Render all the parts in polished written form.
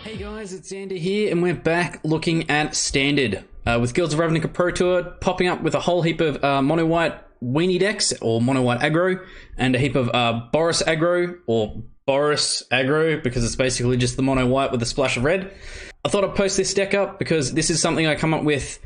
Hey guys, it's Xander here, and we're back looking at Standard. With Guilds of Ravnica Pro Tour popping up with a whole heap of mono-white Weenie decks, or mono-white aggro, and a heap of Boris aggro, or Boris aggro, because it's basically just the mono-white with a splash of red. I thought I'd post this deck up, because this is something I come up with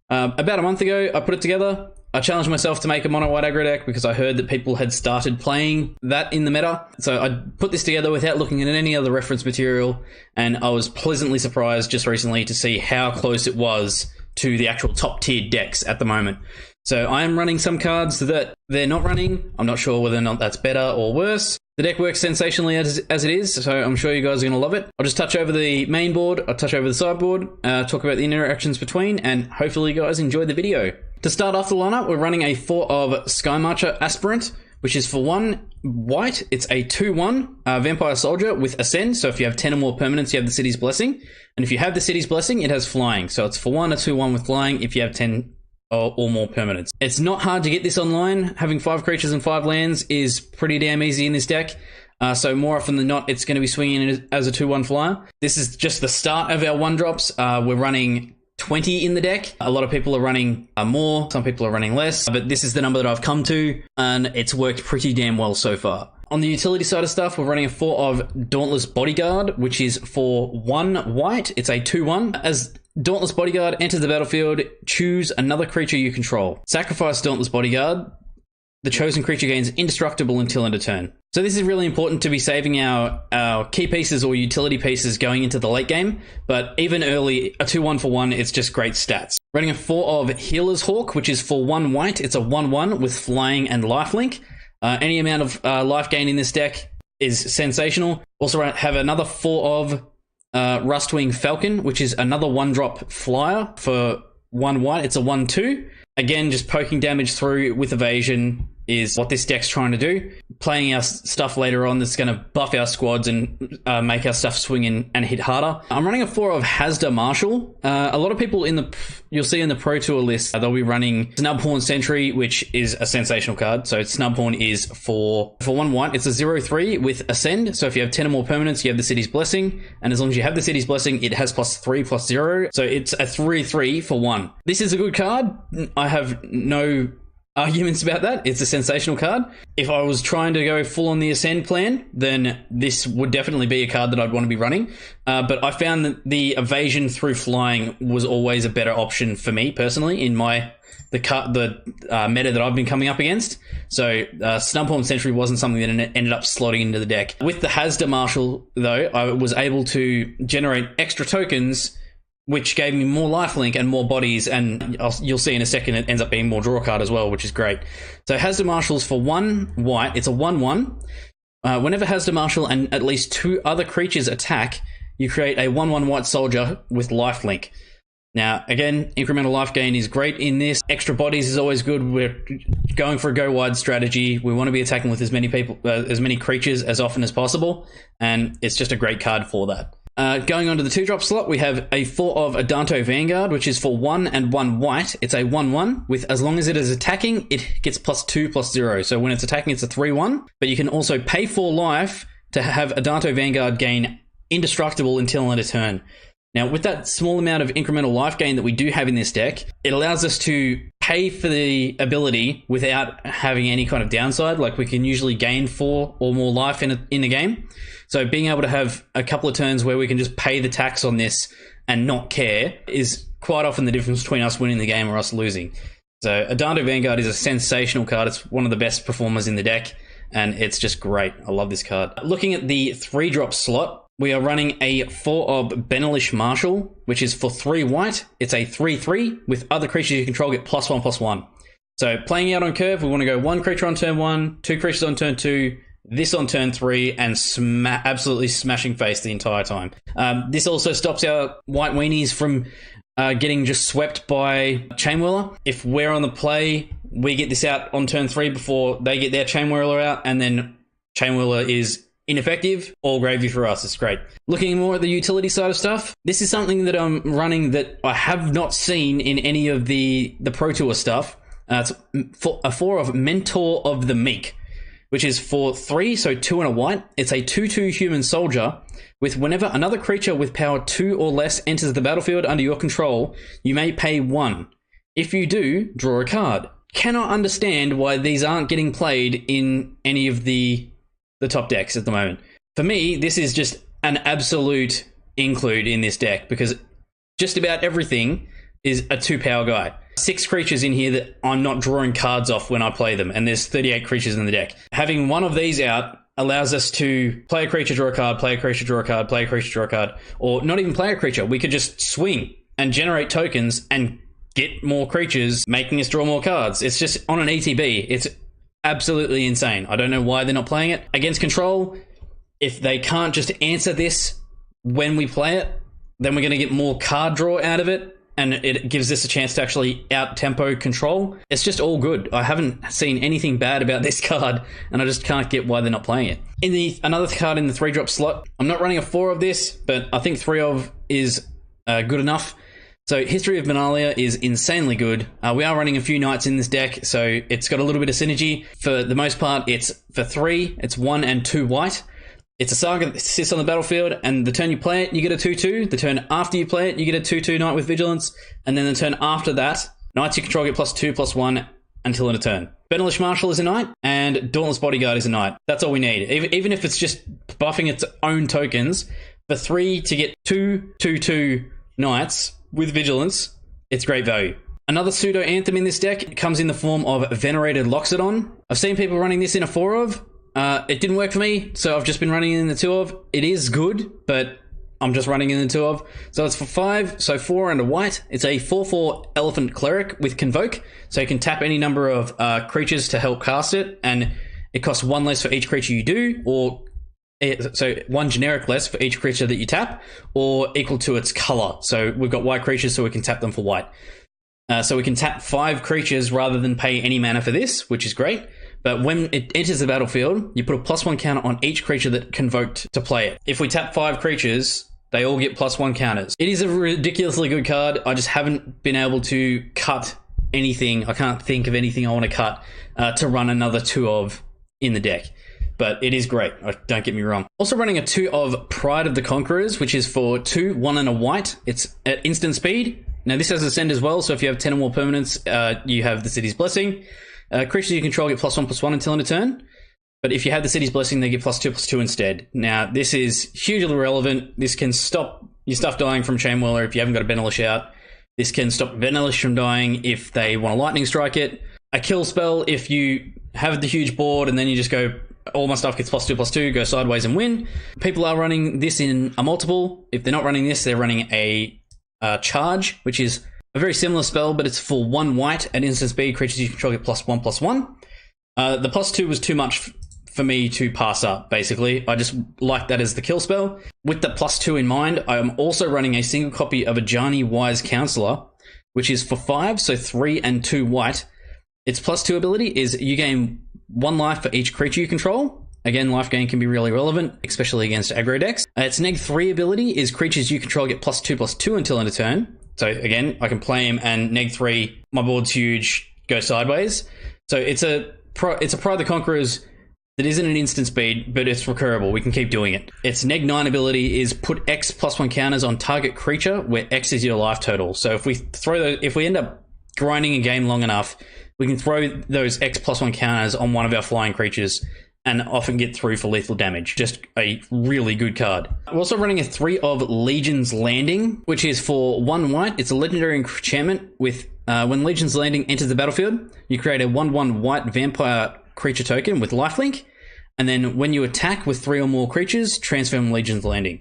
about a month ago. I put it together. I challenged myself to make a mono-white aggro deck because I heard that people had started playing that in the meta. So I put this together without looking at any other reference material, and I was pleasantly surprised just recently to see how close it was to the actual top-tiered decks at the moment. So I am running some cards that they're not running. I'm not sure whether or not that's better or worse. The deck works sensationally as it is, so I'm sure you guys are going to love it. I'll just touch over the main board, I'll touch over the sideboard, talk about the interactions between, and hopefully you guys enjoy the video. To start off the lineup, we're running a 4 of Sky Marcher Aspirant, which is for 1 white. It's a 2/1 Vampire Soldier with Ascend, so if you have 10 or more permanents, you have the City's Blessing. And if you have the City's Blessing, it has Flying. So it's for 1, a 2/1 with Flying if you have 10 or more permanents. It's not hard to get this online. Having 5 creatures and 5 lands is pretty damn easy in this deck. So more often than not, it's going to be swinging in as a 2/1 flyer. This is just the start of our 1-drops. We're running 20 in the deck. A lot of people are running more, some people are running less, but this is the number that I've come to, and it's worked pretty damn well so far. On the utility side of stuff, we're running a 4 of Dauntless Bodyguard, which is for 1 white. It's a 2/1. As Dauntless Bodyguard enters the battlefield, choose another creature you control. Sacrifice Dauntless Bodyguard. The chosen creature gains indestructible until end of turn. So this is really important to be saving our key pieces or utility pieces going into the late game, but even early, a 2/1 for 1, it's just great stats. Running a 4 of Healer's Hawk, which is for 1 white. It's a 1/1 with Flying and Lifelink. Any amount of life gain in this deck is sensational. Also have another 4 of Rustwing Falcon, which is another 1-drop flyer for 1 white. It's a 1/2. Again, just poking damage through with evasion is what this deck's trying to do. Playing our stuff later on that's going to buff our squads and make our stuff swing in and hit harder. I'm running a 4 of Hazda Marshal. A lot of people you'll see in the Pro Tour list, they'll be running Snubhorn Sentry, which is a sensational card. So Snubhorn is for 1 white. It's a 0/3 with Ascend. So if you have 10 or more permanents, you have the City's Blessing. And as long as you have the City's Blessing, it has +3/+0. So it's a 3/3 for 1. This is a good card. I have no arguments about that. It's a sensational card. If I was trying to go full on the Ascend plan, then this would definitely be a card that I'd want to be running. But I found that the evasion through Flying was always a better option for me personally in the meta that I've been coming up against. So Snubhorn Sentry wasn't something that ended up slotting into the deck. With the Hazda Marshal, though, I was able to generate extra tokens, which gave me more lifelink and more bodies, and you'll see in a second it ends up being more draw card as well, which is great. So Hazda Marshal's for 1 white. It's a 1/1. Whenever Hazda Marshal and at least 2 other creatures attack, you create a 1/1 white soldier with lifelink. Now, again, incremental life gain is great in this. Extra bodies is always good. We're going for a go-wide strategy. We want to be attacking with as many creatures as often as possible, and it's just a great card for that. Going on to the 2-drop slot, we have a 4 of Adanto Vanguard, which is for 1 and 1 white. It's a 1/1 with, as long as it is attacking, it gets +2/+0. So when it's attacking, it's a 3/1. But you can also pay 4 life to have Adanto Vanguard gain indestructible until end of turn. Now, with that small amount of incremental life gain that we do have in this deck, it allows us to pay for the ability without having any kind of downside. Like, we can usually gain 4 or more life in the game. So being able to have a couple of turns where we can just pay the tax on this and not care is quite often the difference between us winning the game or us losing. So Adanto Vanguard is a sensational card. It's one of the best performers in the deck, and it's just great. I love this card. Looking at the 3-drop slot, we are running a 4 of Benelish Marshal, which is for 3 white. It's a 3/3 with other creatures you control get +1/+1. So playing out on curve, we want to go 1 creature on turn 1, 2 creatures on turn 2, this on turn 3, and absolutely smashing face the entire time. This also stops our white weenies from getting just swept by Chainwhirler. If we're on the play, we get this out on turn 3 before they get their Chainwhirler out, and then Chainwhirler is ineffective. All gravy for us. It's great. Looking more at the utility side of stuff, this is something that I'm running that I have not seen in any of the Pro Tour stuff. It's a 4 of Mentor of the Meek. which is for 3, so 2 and a white. It's a 2/2 human soldier with whenever another creature with power 2 or less enters the battlefield under your control, you may pay 1. If you do, draw a card. Cannot understand why these aren't getting played in any of the top decks at the moment. For me, this is just an absolute include in this deck because just about everything is a 2-power guy. 6 creatures in here that I'm not drawing cards off when I play them, and there's 38 creatures in the deck. Having one of these out allows us to play a creature, draw a card, play a creature, draw a card, play a creature, draw a card, or not even play a creature. We could just swing and generate tokens and get more creatures, making us draw more cards. It's just on an ETB. It's absolutely insane. I don't know why they're not playing it. Against control, if they can't just answer this when we play it, then we're going to get more card draw out of it, and it gives us a chance to actually out-tempo control. It's just all good. I haven't seen anything bad about this card, and I just can't get why they're not playing it. Another card in the 3-drop slot, I'm not running a 4 of this, but I think 3 of is good enough. So History of Benalia is insanely good. We are running a few knights in this deck, so it's got a little bit of synergy. For the most part, it's for 3, it's 1 and 2 white. It's a saga that sits on the battlefield, and the turn you play it, you get a 2/2. The turn after you play it, you get a 2/2 knight with vigilance, and then the turn after that, knights you control get +2/+1 until end of turn. Benelish Marshal is a knight, and Dauntless Bodyguard is a knight. That's all we need. Even if it's just buffing its own tokens, for 3 to get 2/2 knights with vigilance, it's great value. Another pseudo anthem in this deck comes in the form of Venerated Loxodon. I've seen people running this in a 4 of. It didn't work for me, so I've just been running it in the 2 of. It is good, but I'm just running in the 2 of. So it's for 5, so 4 and a white. It's a 4/4 Elephant Cleric with Convoke, so you can tap any number of creatures to help cast it, and it costs 1 less for each creature you do, or so 1 generic less for each creature that you tap, or equal to its color. So we've got white creatures, so we can tap them for white. So we can tap 5 creatures rather than pay any mana for this, which is great. But when it enters the battlefield, you put a +1 counter on each creature that convoked to play it. If we tap 5 creatures, they all get +1 counters. It is a ridiculously good card. I just haven't been able to cut anything. I can't think of anything I want to cut to run another 2 of in the deck. But it is great, don't get me wrong. Also running a 2 of Pride of the Conquerors, which is for 2, 1 and a white. It's at instant speed. Now this has Ascend as well, so if you have 10 or more permanents, you have the City's Blessing. Creatures you control get +1/+1 until end of turn. But if you have the City's Blessing, they get +2/+2 instead. Now this is hugely relevant. This can stop your stuff dying from Chainwhirler if you haven't got a Benelish out. This can stop Benelish from dying if they want to Lightning Strike it. A kill spell if you have the huge board and then you just go, all my stuff gets +2/+2, go sideways and win. People are running this in a multiple. If they're not running this, they're running a Charge, which is a very similar spell, but it's for 1 white at instant speed. Creatures you control get +1/+1. The +2 was too much for me to pass up, basically. I just like that as the kill spell. With the +2 in mind, I am also running a single copy of Ajani Wise Counselor, which is for 5, so 3 and 2 white. Its +2 ability is you gain 1 life for each creature you control. Again, life gain can be really relevant, especially against aggro decks. Its neg3 ability is creatures you control get +2/+2 until end of turn. So again, I can play him and neg3, my board's huge, go sideways. So it's a Pride of the Conquerors that isn't an instant speed, but it's recurable. We can keep doing it. Its neg9 ability is put X +1 counters on target creature, where X is your life total. So if we end up grinding a game long enough, we can throw those X +1 counters on one of our flying creatures and often get through for lethal damage. Just a really good card. We're also running a 3 of Legion's Landing, which is for 1 white. It's a legendary enchantment with when Legion's Landing enters the battlefield, you create a 1/1 white vampire creature token with lifelink, and then when you attack with 3 or more creatures, transform Legion's Landing.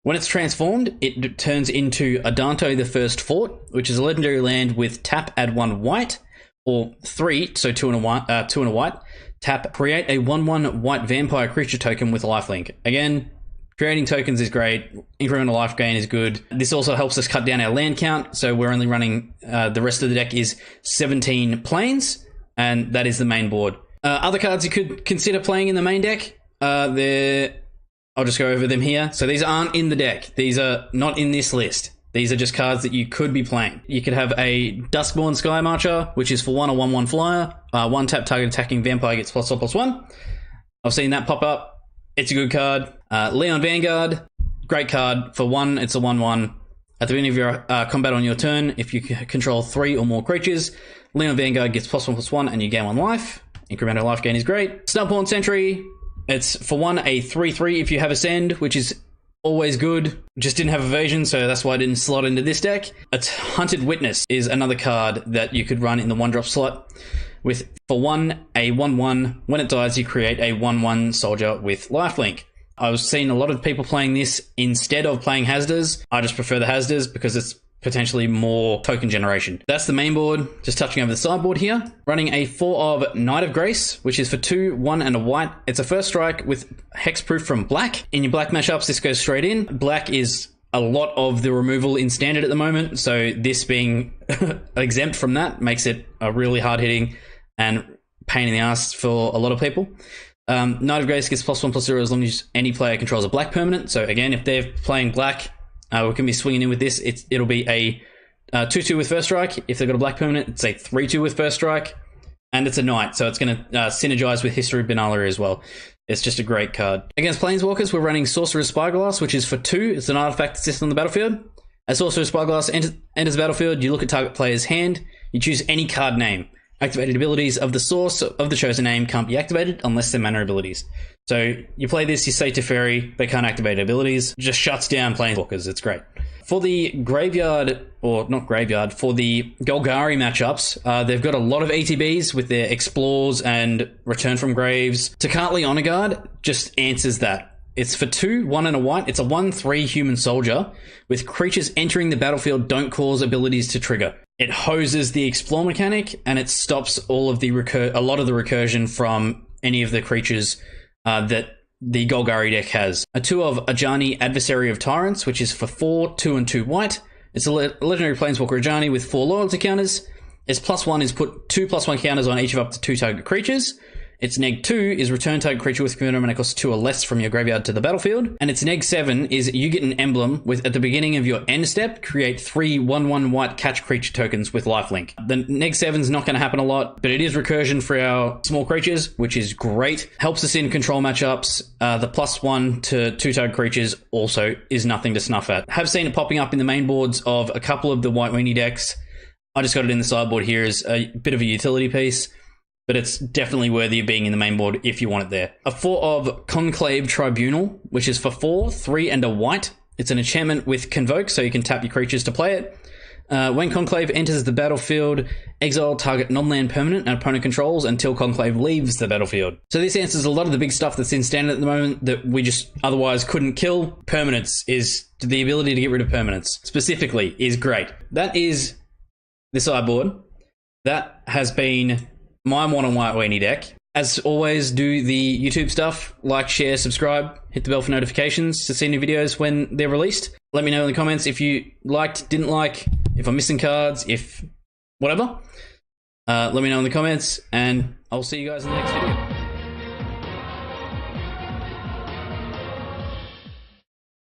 When it's transformed, it turns into Adanto the First Fort, which is a legendary land with tap, add 1 white, or 3, so 2 and a white. Tap, create a 1/1 white vampire creature token with lifelink. Again, creating tokens is great. Incremental life gain is good. This also helps us cut down our land count, so we're only running, the rest of the deck is 17 planes, and that is the main board. Other cards you could consider playing in the main deck, I'll just go over them here. So these aren't in the deck. These are not in this list. These are just cards that you could be playing. You could have a Duskborn Sky Marcher, which is for 1 a 1/1 flyer. 1 tap target attacking vampire gets +1/+1. I've seen that pop up. It's a good card. Leon Vanguard, great card. For 1, it's a 1/1. At the beginning of your combat on your turn, if you control 3 or more creatures, Leon Vanguard gets +1/+1 and you gain 1 life. Incremental life gain is great. Snubhorn Sentry, it's for 1 a 3/3 if you have Ascend, which is always good. Just didn't have Evasion, so that's why I didn't slot into this deck. A Hunted Witness is another card that you could run in the 1-drop slot. With for 1 a 1/1, when it dies, you create a 1/1 soldier with lifelink. I was seeing a lot of people playing this instead of playing Hasdas. I just prefer the Hasdas because it's potentially more token generation. That's the main board. Just touching over the sideboard here. Running a 4 of Knight of Grace, which is for 2, 1 and a white. It's a first strike with hexproof from black. In your black mashups, this goes straight in. Black is a lot of the removal in standard at the moment, so this being exempt from that makes it a really hard hitting and pain in the ass for a lot of people. Knight of Grace gets +1/+0 as long as any player controls a black permanent. So again, if they're playing black, we can be swinging in with this. It'll be a 2/2 with first strike. If they've got a black permanent, it's a 3/2 with first strike. And it's a knight, so it's going to synergize with History of Benalia as well. It's just a great card. Against Planeswalkers, we're running Sorcerer's Spyglass, which is for 2. It's an artifact that sits on the battlefield. As Sorcerer's Spyglass enters the battlefield, you look at target player's hand. You choose any card name. Activated abilities of the source of the chosen name can't be activated unless they're mana abilities. So you play this, you say Teferi, they can't activate abilities. Just shuts down Planeswalkers. It's great. For the graveyard, or not graveyard, for the Golgari matchups, they've got a lot of ETBs with their Explores and Return from Graves. Takatli Honor Guard just answers that. It's for 2, 1 and a white. It's a 1/3 human soldier with creatures entering the battlefield don't cause abilities to trigger. It hoses the Explore mechanic and it stops all of the a lot of the recursion from any of the creatures that the Golgari deck has. A 2 of Ajani, Adversary of Tyrants, which is for 4, 2 and 2 white. It's a legendary Planeswalker Ajani with 4 loyalty counters. Its +1 is put 2 +1 counters on each of up to 2 target creatures. Its -2 is return target creature with commander mana costs 2 or less from your graveyard to the battlefield. And its -7 is you get an emblem with, at the beginning of your end step, create 3 1/1 white catch creature tokens with lifelink. The -7 is not going to happen a lot, but it is recursion for our small creatures, which is great. Helps us in control matchups. The +1 to 2 target creatures also is nothing to snuff at. Have seen it popping up in the main boards of a couple of the white weenie decks. I just got it in the sideboard here as a bit of a utility piece, but it's definitely worthy of being in the main board if you want it there. A 4 of Conclave Tribunal, which is for 4, 3 and a white. It's an enchantment with Convoke, so you can tap your creatures to play it. When Conclave enters the battlefield, exile target non-land permanent and opponent controls until Conclave leaves the battlefield. So this answers a lot of the big stuff that's in standard at the moment that we just otherwise couldn't kill. Permanence is the ability to get rid of permanence specifically is great. That is the sideboard. That has been my mono white weenie deck. As always, do the YouTube stuff. Like, share, subscribe, hit the bell for notifications to see new videos when they're released. Let me know in the comments if you liked, didn't like, if I'm missing cards, if whatever. Let me know in the comments, and I'll see you guys in the next video.